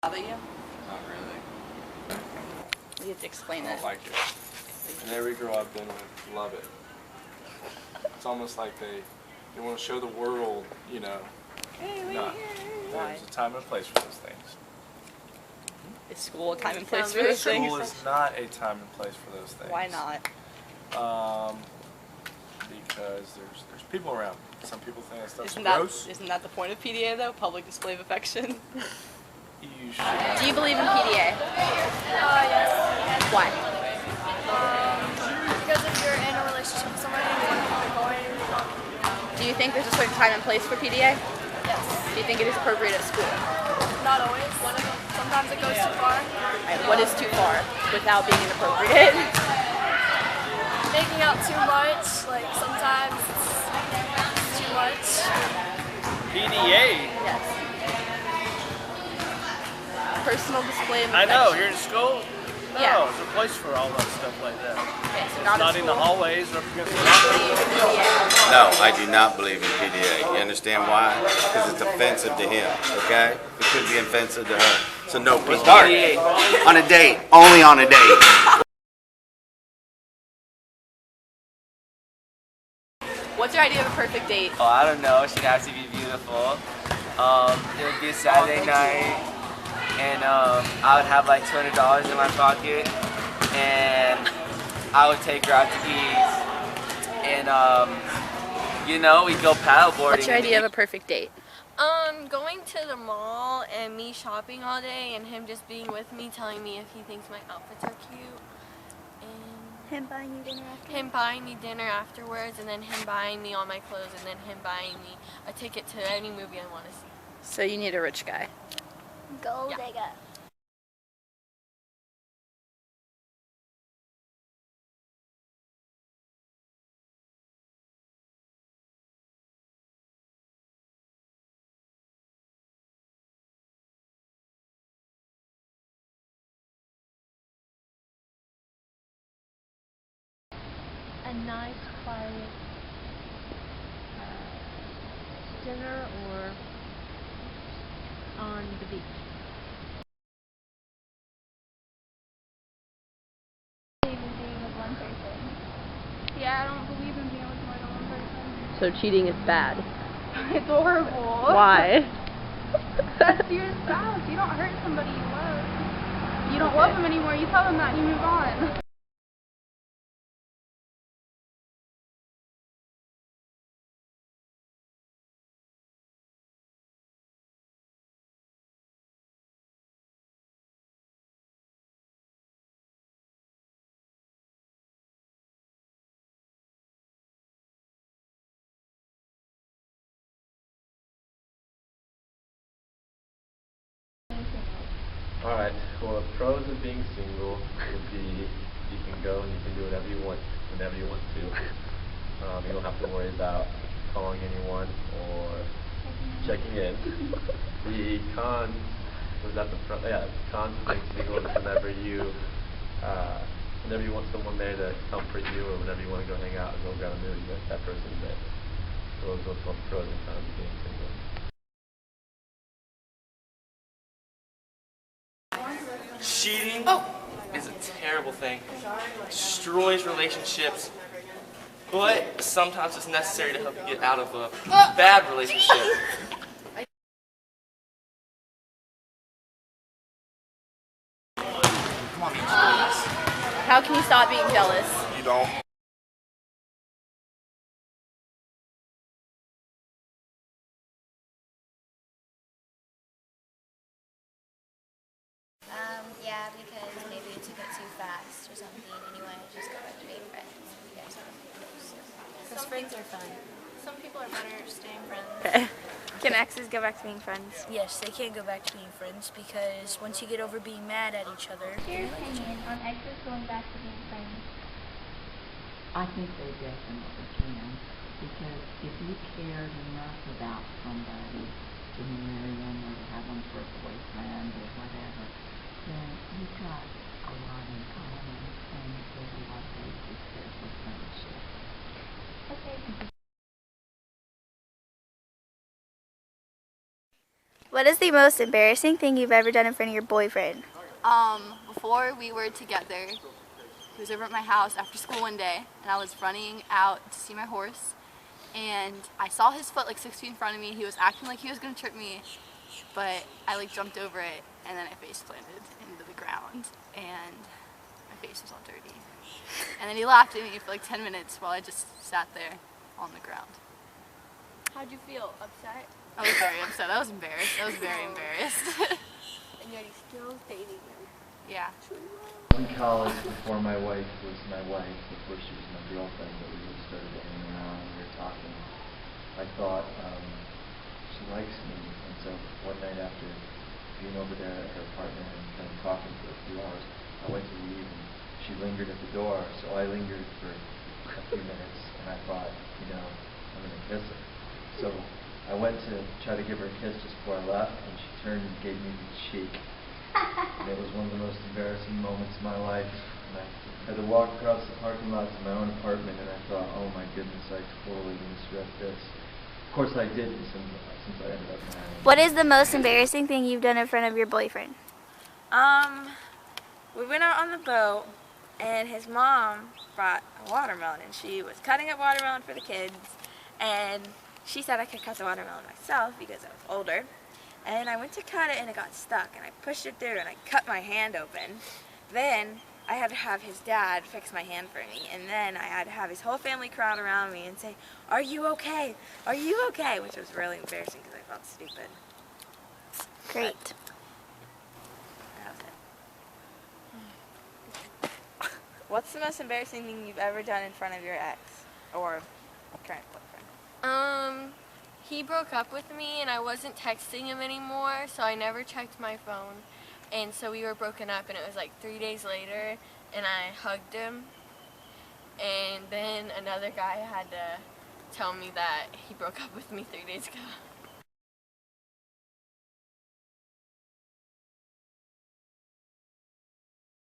Bother you? Not really. You have to explain I it. don't like it. And every girl I've been with love it. It's almost like they want to show the world, you know, there's a time and place for those things. Is school a time and place for those things? School is not a time and place for those things. Why not? Because there's people around. Some people think that stuff's Isn't gross. that the point of PDA though? Public display of affection? You should. Do you believe in PDA? Yes. Why? Because if you're in a relationship with somebody and you want to keep it going, Do you think there's a certain time and place for PDA? yes. Do you think it is appropriate at school? Not always. Sometimes it goes too far. Right, what is too far without being inappropriate? Making out too much, like sometimes it's too much. PDA? Yes. Personal display of I affection. know, you're in school? No, Yeah. there's a place for all that stuff like that. Okay, so It's not, not at in the school. hallways or up against the PDA. No, I do not believe in PDA. You understand why? Because it's offensive to him, okay? It could be offensive to her. So no PDA. On a date. Only on a date. What's your idea of a perfect date? Oh, I don't know. She'd have to be beautiful. It would be a Saturday night, and I would have like $200 in my pocket, and I would take her out to eat, and you know, we'd go paddleboarding. What's your idea of a perfect date? Going to the mall and me shopping all day and him just being with me, telling me if he thinks my outfits are cute, and Him buying you dinner after? him buying me dinner afterwards, and then him buying me all my clothes, and then him buying me a ticket to any movie I want to see. So you need a rich guy. Gold Yeah. digger. A nice, quiet dinner or on the beach. Believe in being with one person. Yeah, I don't believe in being with more than one person. So cheating is bad. It's horrible. Why? That's your spouse. You don't hurt somebody you love. You don't love them anymore. You tell them that and you move on. Alright, well, the pros of being single would be you can go and you can do whatever you want, whenever you want to. You don't have to worry about calling anyone or checking in. The cons, was that the front? Yeah, the cons of being single is whenever you want someone there to comfort you, or whenever you want to go hang out and go grab a movie, that person's there. So those are the pros and cons of being single. Cheating is a terrible thing. Destroys relationships. But sometimes it's necessary to help you get out of a bad relationship. Come on, please. How can you stop being jealous? You don't. Yeah, because maybe you took it too fast or something, and you want to just go back to being friends. You guys are close. Because friends are fun. Some people are better staying friends. Okay. Can exes go back to being friends? Yes, they can go back to being friends because once you get over being mad at each other. Your opinion on exes going back to being friends? I think they definitely can, because if you cared enough about somebody to marry them or to have them for a boyfriend or whatever, then you've got a lot in common, and there's a lot of basis there for friendship. Okay. What is the most embarrassing thing you've ever done in front of your boyfriend? Before we were together, he was over at my house after school one day, and I was running out to see my horse, and I saw his foot like 6 feet in front of me. He was acting like he was going to trip me, but I like jumped over it, and then I face planted into the ground, and my face was all dirty. And then he laughed at me for like 10 minutes while I just sat there on the ground. How'd you feel? Upset? I was very upset. I was embarrassed. I was very embarrassed. And yet he's still dating you. Yeah. In college, before my wife was my wife, before she was my girlfriend, but we just started hanging around and we were talking, I thought she likes me. And so one night after being over there at her apartment and kind of talking for a few hours, I went to leave and she lingered at the door. So I lingered for a few minutes and I thought, I'm going to kiss her. So I went to try to give her a kiss just before I left, and she turned and gave me the cheek. And it was one of the most embarrassing moments of my life. And I had to walk across the parking lot to my own apartment, and I thought, oh my goodness, I totally misread this. Of course I didn't, since I ended up marrying. What is the most embarrassing thing you've done in front of your boyfriend? We went out on the boat, and his mom brought a watermelon, and she was cutting up watermelon for the kids, and she said I could cut the watermelon myself because I was older. And I went to cut it and it got stuck, and I pushed it through and I cut my hand open. Then I had to have his dad fix my hand for me, and then I had to have his whole family crowd around me and say, "Are you okay? Are you okay?" Which was really embarrassing because I felt stupid. Great. That was it. What's the most embarrassing thing you've ever done in front of your ex or current boyfriend? He broke up with me and I wasn't texting him anymore, so I never checked my phone. And so we were broken up, and it was like 3 days later, and I hugged him. And then another guy had to tell me that he broke up with me 3 days ago.